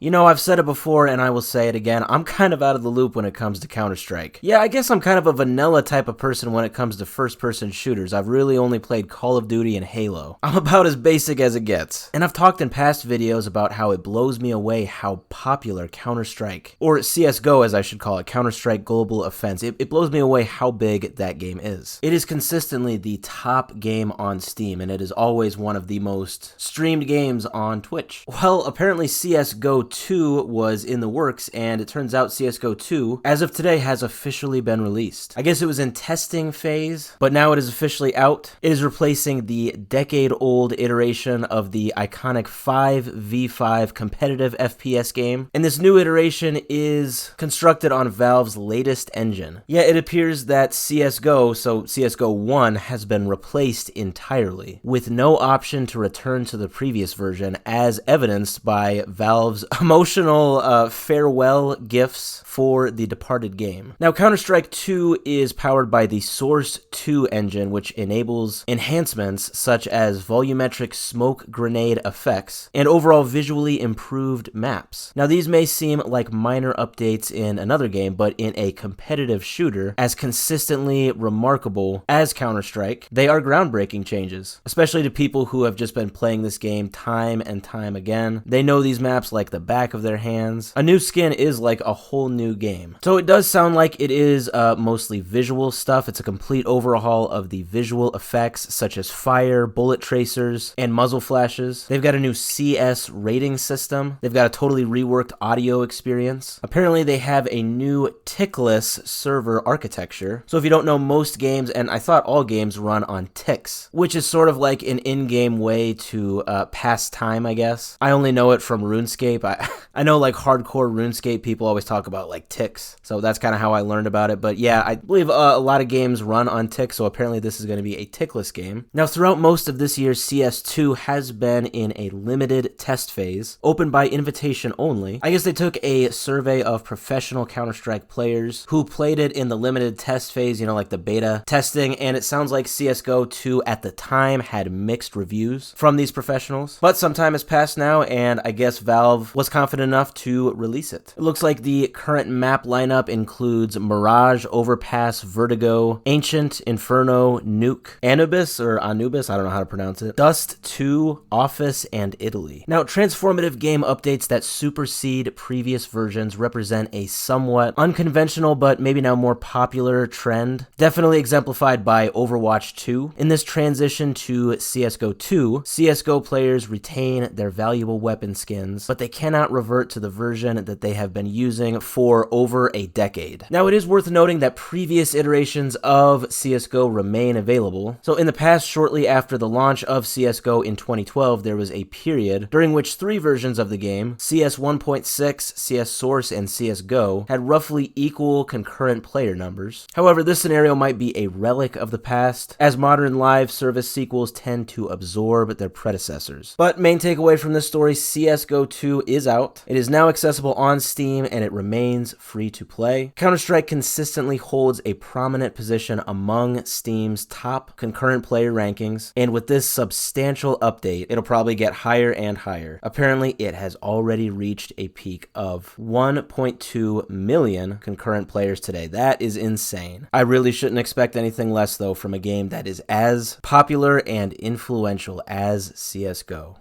You know, I've said it before and I will say it again, I'm kind of out of the loop when it comes to Counter-Strike. Yeah, I guess I'm kind of a vanilla type of person when it comes to first-person shooters. I've really only played Call of Duty and Halo. I'm about as basic as it gets. And I've talked in past videos about how it blows me away how popular Counter-Strike, or CSGO as I should call it, Counter-Strike Global Offense, it blows me away how big that game is. It is consistently the top game on Steam, and it is always one of the most streamed games on Twitch. Well, apparently CSGO 2 was in the works, and it turns out CSGO 2, as of today, has officially been released. I guess it was in testing phase, but now it is officially out. It is replacing the decade-old iteration of the iconic 5v5 competitive FPS game, and this new iteration is constructed on Valve's latest engine. Yet it appears that CSGO, so CSGO 1, has been replaced entirely, with no option to return to the previous version, as evidenced by Valve's emotional farewell gifts for the departed game. Now, Counter-Strike 2 is powered by the Source 2 engine, which enables enhancements such as volumetric smoke grenade effects and overall visually improved maps. Now, these may seem like minor updates in another game, but in a competitive shooter as consistently remarkable as Counter-Strike, they are groundbreaking changes, especially to people who have just been playing this game time and time again. They know these maps like the back of their hands. A new skin is like a whole new game. So it does sound like it is mostly visual stuff. It's a complete overhaul of the visual effects such as fire, bullet tracers, and muzzle flashes. They've got a new CS rating system. They've got a totally reworked audio experience. Apparently they have a new tickless server architecture. So if you don't know, most games, and I thought all games, run on ticks, which is sort of like an in-game way to pass time, I guess. I only know it from RuneScape. I know like hardcore RuneScape people always talk about like ticks, so that's kind of how I learned about it. But yeah, I believe a lot of games run on ticks, so apparently this is going to be a tickless game. Now, throughout most of this year, CS2 has been in a limited test phase, open by invitation only. I guess they took a survey of professional Counter-Strike players who played it in the limited test phase, you know, like the beta testing, and it sounds like CSGO 2 at the time had mixed reviews from these professionals. But some time has passed now, and I guess Valve was confident enough to release it. It looks like the current map lineup includes Mirage, Overpass, Vertigo, Ancient, Inferno, Nuke, Anubis, I don't know how to pronounce it, Dust 2, Office, and Italy. Now, transformative game updates that supersede previous versions represent a somewhat unconventional but maybe now more popular trend, definitely exemplified by Overwatch 2. In this transition to CSGO 2, CSGO players retain their valuable weapon skins, but they cannot revert to the version that they have been using for over a decade. Now, it is worth noting that previous iterations of CSGO remain available. So in the past, shortly after the launch of CSGO in 2012, there was a period during which 3 versions of the game, CS 1.6, CS Source, and CSGO, had roughly equal concurrent player numbers. However, this scenario might be a relic of the past, as modern live service sequels tend to absorb their predecessors. But main takeaway from this story, CSGO 2 is out. It is now accessible on Steam, and it remains free to play. Counter-Strike consistently holds a prominent position among Steam's top concurrent player rankings, and with this substantial update, it'll probably get higher and higher. Apparently, it has already reached a peak of 1.2 million concurrent players today. That is insane. I really shouldn't expect anything less, though, from a game that is as popular and influential as CSGO.